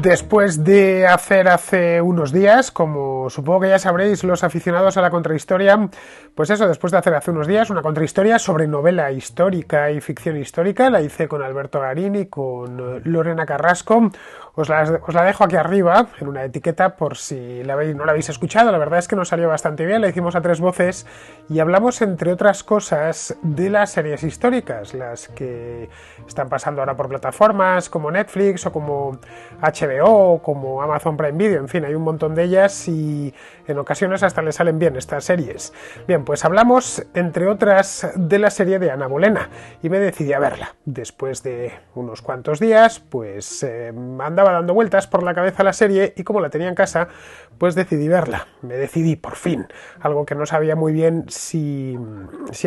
Después de hacer hace unos días, como supongo que ya sabréis los aficionados a la contrahistoria, pues eso, después de hacer hace unos días una contrahistoria sobre novela histórica y ficción histórica, la hice con Alberto Garín y con Lorena Carrasco. Os la dejo aquí arriba en una etiqueta por si no la habéis escuchado. La verdad es que nos salió bastante bien, la hicimos a tres voces y hablamos, entre otras cosas, de las series históricas, las que están pasando ahora por plataformas como Netflix o como HBO, como Amazon Prime Video, en fin, hay un montón de ellas y en ocasiones hasta le salen bien estas series. Bien, pues hablamos, entre otras, de la serie de Ana Bolena y me decidí a verla. Después de unos cuantos días, pues andaba dando vueltas por la cabeza la serie y como la tenía en casa, pues decidí verla. Me decidí, por fin, algo que no sabía muy bien si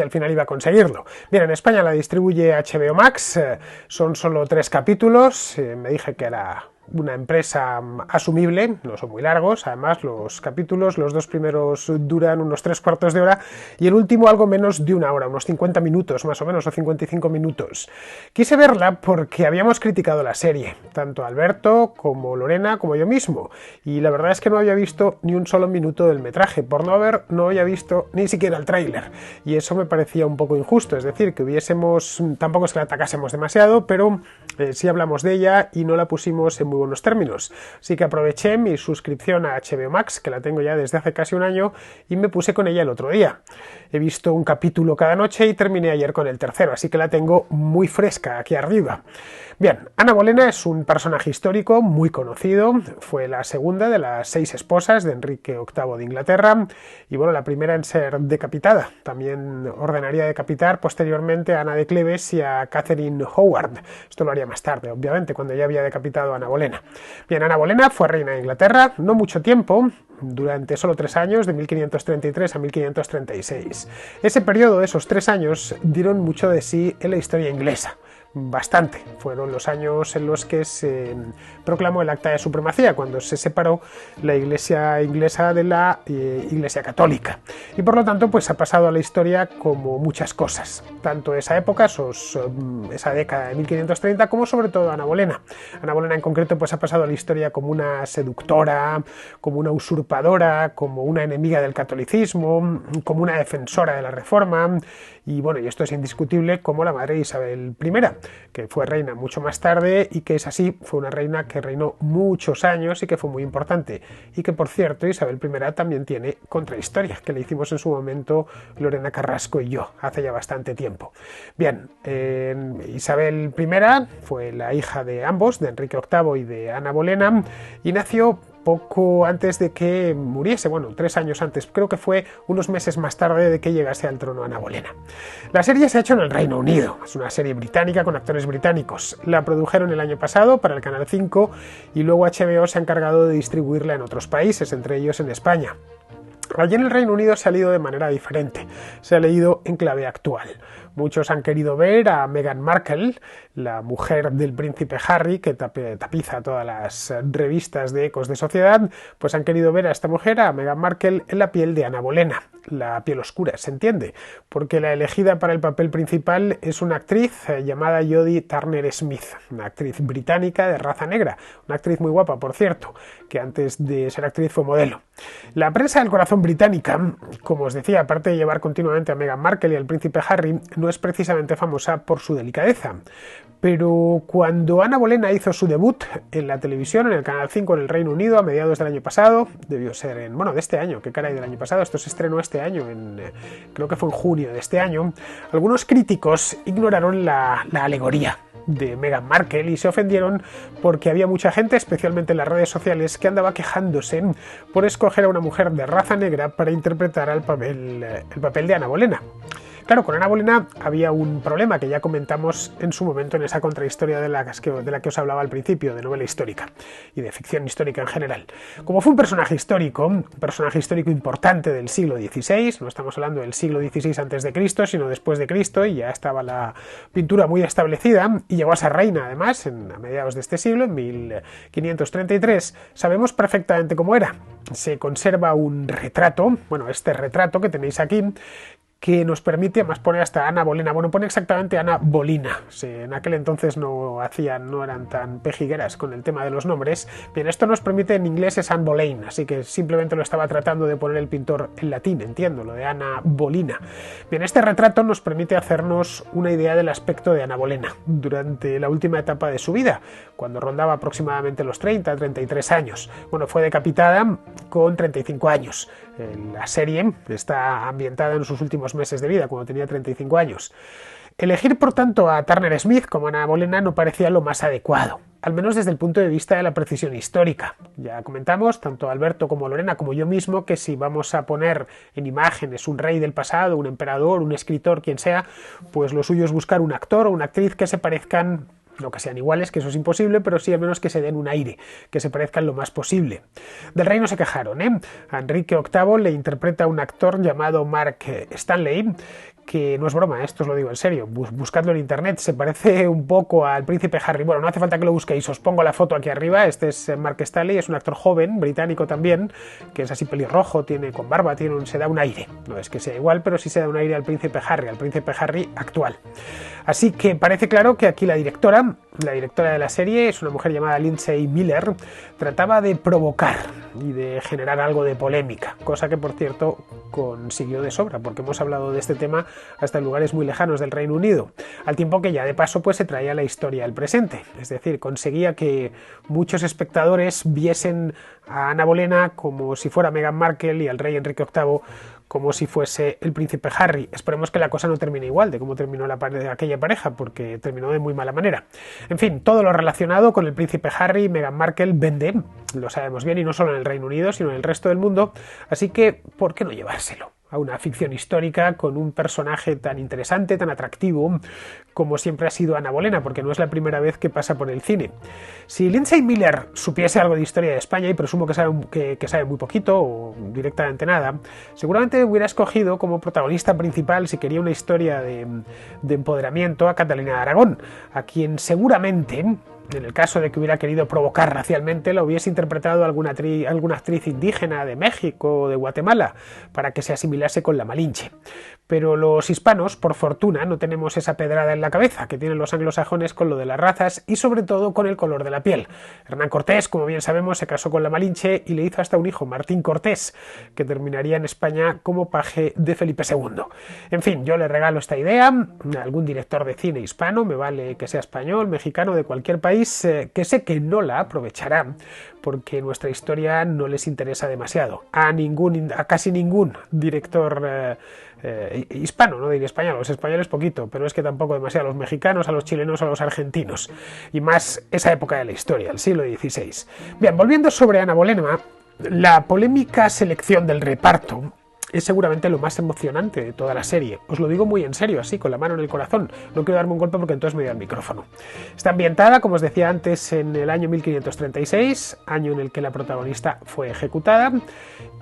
al final iba a conseguirlo. Bien, en España la distribuye HBO Max, son solo 3 capítulos, me dije que era una empresa asumible, no son muy largos, además los capítulos, los 2 primeros duran unos 3/4 de hora y el último algo menos de 1 hora, unos 50 minutos más o menos, o 55 minutos. Quise verla porque habíamos criticado la serie, tanto Alberto como Lorena como yo mismo, y la verdad es que no había visto ni un solo minuto del metraje, por no había visto ni siquiera el tráiler, y eso me parecía un poco injusto, es decir, que tampoco es que la atacásemos demasiado, pero sí hablamos de ella y no la pusimos en muy buenos términos. Así que aproveché mi suscripción a HBO Max, que la tengo ya desde hace casi un año, y me puse con ella el otro día. He visto un capítulo cada noche y terminé ayer con el tercero, así que la tengo muy fresca aquí arriba. Bien, Ana Bolena es un personaje histórico muy conocido, fue la segunda de las 6 esposas de Enrique VIII de Inglaterra y bueno, la primera en ser decapitada. También ordenaría decapitar posteriormente a Ana de Cleves y a Catherine Howard. Esto lo haría más tarde, obviamente, cuando ya había decapitado a Ana Bolena. Bien, Ana Bolena fue reina de Inglaterra, no mucho tiempo, durante solo 3 años, de 1533 a 1536. Ese periodo, esos 3 años, dieron mucho de sí en la historia inglesa. Bastante. Fueron los años en los que se proclamó el Acta de Supremacía, cuando se separó la Iglesia inglesa de la Iglesia católica. Y por lo tanto, pues ha pasado a la historia como muchas cosas. Tanto esa época, esa década de 1530, como sobre todo Ana Bolena. Ana Bolena en concreto, pues ha pasado a la historia como una seductora, como una usurpadora, como una enemiga del catolicismo, como una defensora de la Reforma. Y bueno, y esto es indiscutible, como la madre de Isabel I, que fue reina mucho más tarde y que es así, fue una reina que reinó muchos años y que fue muy importante. Y que, por cierto, Isabel I también tiene contrahistoria, que le hicimos en su momento Lorena Carrasco y yo, hace ya bastante tiempo. Bien, Isabel I fue la hija de ambos, de Enrique VIII y de Ana Bolena, y nació poco antes de que muriese, bueno, 3 años antes, creo que fue unos meses más tarde de que llegase al trono Ana Bolena. La serie se ha hecho en el Reino Unido, es una serie británica con actores británicos. La produjeron el año pasado para el Canal 5 y luego HBO se ha encargado de distribuirla en otros países, entre ellos en España. Allí en el Reino Unido se ha leído de manera diferente, se ha leído en clave actual. Muchos han querido ver a Meghan Markle, la mujer del príncipe Harry, que tapiza todas las revistas de ecos de sociedad, pues han querido ver a esta mujer, a Meghan Markle, en la piel de Ana Bolena, la piel oscura, se entiende, porque la elegida para el papel principal es una actriz llamada Jodie Turner-Smith, una actriz británica de raza negra, una actriz muy guapa, por cierto, que antes de ser actriz fue modelo. La prensa del corazón británica, como os decía, aparte de llevar continuamente a Meghan Markle y al príncipe Harry, no es precisamente famosa por su delicadeza. Pero cuando Ana Bolena hizo su debut en la televisión, en el Canal 5 en el Reino Unido, a mediados del año pasado, debió ser de este año, ¿qué caray del año pasado? Esto se estrenó este año, creo que fue en junio de este año, algunos críticos ignoraron la alegoría de Meghan Markle y se ofendieron porque había mucha gente, especialmente en las redes sociales, que andaba quejándose por escoger a una mujer de raza negra para interpretar el papel de Ana Bolena. Claro, con Ana Bolena había un problema que ya comentamos en su momento en esa contrahistoria de la que os hablaba al principio, de novela histórica y de ficción histórica en general. Como fue un personaje histórico importante del siglo XVI, no estamos hablando del siglo XVI antes de Cristo, sino después de Cristo, y ya estaba la pintura muy establecida, y llegó a ser reina además a mediados de este siglo, en 1533, sabemos perfectamente cómo era. Se conserva un retrato, bueno, este retrato que tenéis aquí, que nos permite, además pone hasta Ana Bolena, bueno, pone exactamente Ana Bolina, sí, en aquel entonces no eran tan pejigueras con el tema de los nombres. Bien, esto nos permite, en inglés es Anne Boleyn, así que simplemente lo estaba tratando de poner el pintor en latín, entiendo, lo de Ana Bolina. Bien, este retrato nos permite hacernos una idea del aspecto de Ana Bolena durante la última etapa de su vida, cuando rondaba aproximadamente los 33 años. Bueno, fue decapitada con 35 años. La serie está ambientada en sus últimos meses de vida, cuando tenía 35 años. Elegir, por tanto, a Turner Smith como Ana Bolena no parecía lo más adecuado, al menos desde el punto de vista de la precisión histórica. Ya comentamos, tanto Alberto como Lorena, como yo mismo, que si vamos a poner en imágenes un rey del pasado, un emperador, un escritor, quien sea, pues lo suyo es buscar un actor o una actriz que se parezcan, no que sean iguales, que eso es imposible, pero sí al menos que se den un aire, que se parezcan lo más posible. Del rey no se quejaron, ¿eh? A Enrique VIII le interpreta un actor llamado Mark Stanley, que no es broma, esto os lo digo en serio, buscadlo en internet, se parece un poco al príncipe Harry. Bueno, no hace falta que lo busquéis, os pongo la foto aquí arriba. Este es Mark Stanley, es un actor joven, británico también, que es así pelirrojo, se da un aire, no es que sea igual, pero sí se da un aire al príncipe Harry actual. Así que parece claro que aquí la directora de la serie es una mujer llamada Lindsay Miller, trataba de provocar y de generar algo de polémica, cosa que por cierto consiguió de sobra, porque hemos hablado de este tema hasta en lugares muy lejanos del Reino Unido, al tiempo que ya de paso pues se traía la historia al presente, es decir, conseguía que muchos espectadores viesen a Ana Bolena como si fuera Meghan Markle y al rey Enrique VIII como si fuese el príncipe Harry. Esperemos que la cosa no termine igual de cómo terminó aquella pareja, porque terminó de muy mala manera. En fin, todo lo relacionado con el príncipe Harry y Meghan Markle vende, lo sabemos bien, y no solo en el Reino Unido, sino en el resto del mundo, así que, ¿por qué no llevárselo a una ficción histórica con un personaje tan interesante, tan atractivo, como siempre ha sido Ana Bolena, porque no es la primera vez que pasa por el cine? Si Lindsay Miller supiese algo de historia de España, y presumo que sabe muy poquito, o directamente nada, seguramente hubiera escogido como protagonista principal, si quería una historia de empoderamiento, a Catalina de Aragón, a quien seguramente, en el caso de que hubiera querido provocar racialmente, la hubiese interpretado alguna actriz indígena de México o de Guatemala, para que se asimilase con la Malinche. Pero los hispanos, por fortuna, no tenemos esa pedrada en la cabeza que tienen los anglosajones con lo de las razas y sobre todo con el color de la piel. Hernán Cortés, como bien sabemos, se casó con la Malinche y le hizo hasta un hijo, Martín Cortés, que terminaría en España como paje de Felipe II. En fin, yo le regalo esta idea a algún director de cine hispano, me vale que sea español, mexicano, de cualquier país, que sé que no la aprovechará porque nuestra historia no les interesa demasiado. A casi ningún director hispano, no diré español, los españoles poquito, pero es que tampoco demasiado, a los mexicanos, a los chilenos, a los argentinos, y más esa época de la historia, el siglo XVI. Bien, volviendo sobre Ana Bolena, la polémica selección del reparto es seguramente lo más emocionante de toda la serie. Os lo digo muy en serio, así, con la mano en el corazón. No quiero darme un golpe porque entonces me doy al micrófono. Está ambientada, como os decía antes, en el año 1536, año en el que la protagonista fue ejecutada.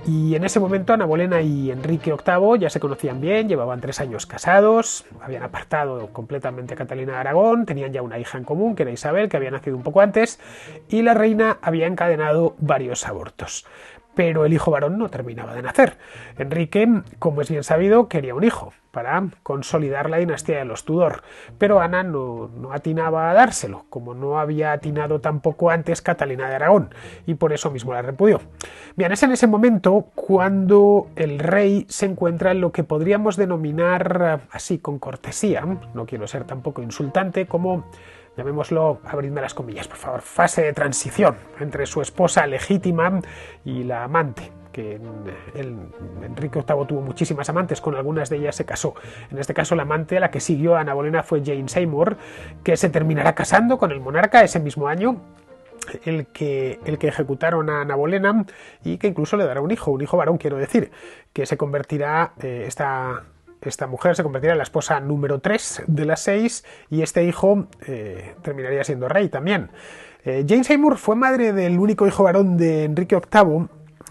Y en ese momento Ana Bolena y Enrique VIII ya se conocían bien, llevaban 3 años casados, habían apartado completamente a Catalina de Aragón, tenían ya una hija en común, que era Isabel, que había nacido un poco antes, y la reina había encadenado varios abortos. Pero el hijo varón no terminaba de nacer. Enrique, como es bien sabido, quería un hijo para consolidar la dinastía de los Tudor, pero Ana no atinaba a dárselo, como no había atinado tampoco antes Catalina de Aragón, y por eso mismo la repudió. Bien, es en ese momento cuando el rey se encuentra en lo que podríamos denominar, así con cortesía, no quiero ser tampoco insultante, como, llamémoslo, abridme las comillas, por favor, fase de transición entre su esposa legítima y la amante, que Enrique VIII tuvo muchísimas amantes, con algunas de ellas se casó. En este caso la amante a la que siguió a Ana Bolena fue Jane Seymour, que se terminará casando con el monarca ese mismo año, el que ejecutaron a Ana Bolena, y que incluso le dará un hijo varón, quiero decir, que se convertirá, esta mujer se convertirá en la esposa número 3 de las 6, y este hijo terminaría siendo rey también. Jane Seymour fue madre del único hijo varón de Enrique VIII,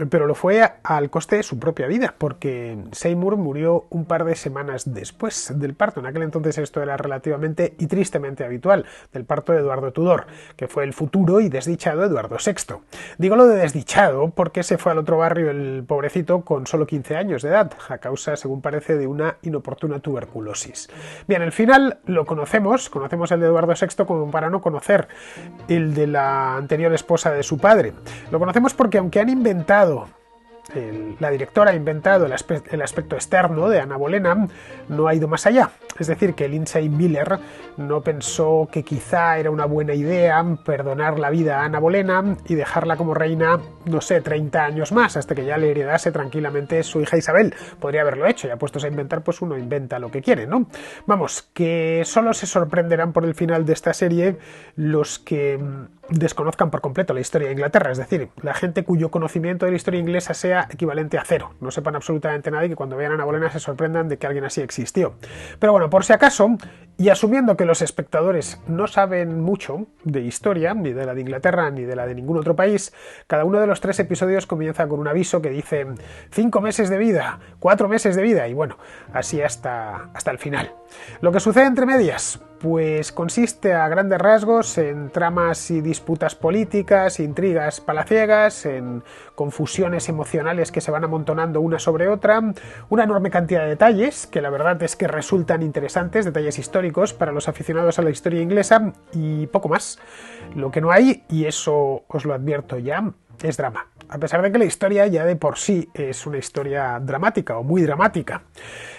pero lo fue al coste de su propia vida, porque Seymour murió un par de semanas después del parto. En aquel entonces esto era relativamente y tristemente habitual, del parto de Eduardo Tudor, que fue el futuro y desdichado Eduardo VI. Digo lo de desdichado porque se fue al otro barrio el pobrecito con solo 15 años de edad, a causa, según parece, de una inoportuna tuberculosis. Bien, el final lo conocemos el de Eduardo VI como para no conocer el de la anterior esposa de su padre. Lo conocemos porque aunque han inventado la directora ha inventado el aspecto externo de Ana Bolena, no ha ido más allá. Es decir, que Lindsay Miller no pensó que quizá era una buena idea perdonar la vida a Ana Bolena y dejarla como reina, no sé, 30 años más, hasta que ya le heredase tranquilamente su hija Isabel. Podría haberlo hecho, ya puestos a inventar, pues uno inventa lo que quiere, ¿no? Vamos, que solo se sorprenderán por el final de esta serie los que desconozcan por completo la historia de Inglaterra, es decir, la gente cuyo conocimiento de la historia inglesa sea equivalente a cero, no sepan absolutamente nada y que cuando vean a Ana Bolena se sorprendan de que alguien así existió. Pero bueno, por si acaso, y asumiendo que los espectadores no saben mucho de historia, ni de la de Inglaterra ni de la de ningún otro país, cada uno de los 3 episodios comienza con un aviso que dice 5 meses de vida, 4 meses de vida, y bueno, así hasta el final. Lo que sucede entre medias, pues consiste a grandes rasgos en tramas y disputas políticas, intrigas palaciegas, en confusiones emocionales que se van amontonando una sobre otra, una enorme cantidad de detalles que la verdad es que resultan interesantes, detalles históricos para los aficionados a la historia inglesa y poco más. Lo que no hay, y eso os lo advierto ya, es drama. A pesar de que la historia ya de por sí es una historia dramática o muy dramática.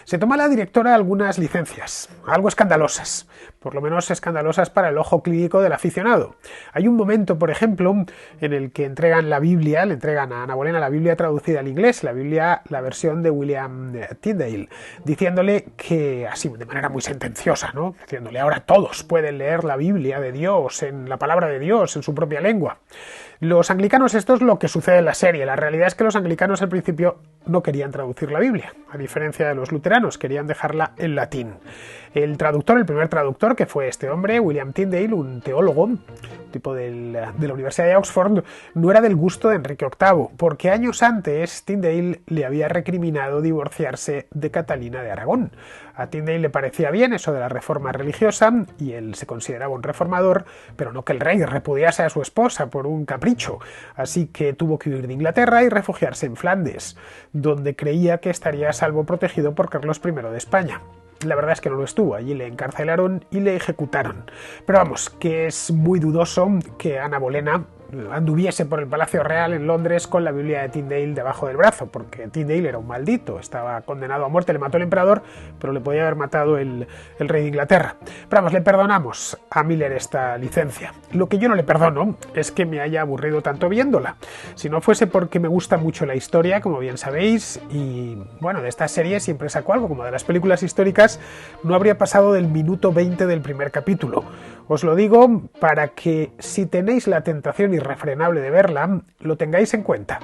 Se toma la directora algunas licencias, algo escandalosas, por lo menos escandalosas para el ojo clínico del aficionado. Hay un momento, por ejemplo, en el que entregan la Biblia, le entregan a Ana Bolena la Biblia traducida al inglés, la Biblia, la versión de William Tyndale, diciéndole que, así de manera muy sentenciosa, ¿no? Diciéndole ahora todos pueden leer la Biblia de Dios, en la palabra de Dios, en su propia lengua. Los anglicanos, esto es lo que sucede en la serie. La realidad es que los anglicanos al principio no querían traducir la Biblia, a diferencia de los luteranos, querían dejarla en latín. El traductor, el primer traductor, que fue este hombre, William Tyndale, un teólogo, tipo de la Universidad de Oxford, no era del gusto de Enrique VIII, porque años antes Tyndale le había recriminado divorciarse de Catalina de Aragón. A Tyndale le parecía bien eso de la reforma religiosa, y él se consideraba un reformador, pero no que el rey repudiase a su esposa por un capricho, así que tuvo que huir de Inglaterra y refugiarse en Flandes, donde creía que estaría a salvo protegido por Carlos I de España. La verdad es que no lo estuvo, allí le encarcelaron y le ejecutaron. Pero vamos, que es muy dudoso que Ana Bolena anduviese por el Palacio Real en Londres con la Biblia de Tyndale debajo del brazo, porque Tyndale era un maldito, estaba condenado a muerte, le mató el emperador, pero le podía haber matado el rey de Inglaterra. Pero vamos, le perdonamos a Miller esta licencia. Lo que yo no le perdono es que me haya aburrido tanto viéndola. Si no fuese porque me gusta mucho la historia, como bien sabéis, y bueno, de esta serie siempre saco algo, como de las películas históricas, no habría pasado del minuto 20 del primer capítulo. Os lo digo para que, si tenéis la tentación irrefrenable de verla, lo tengáis en cuenta.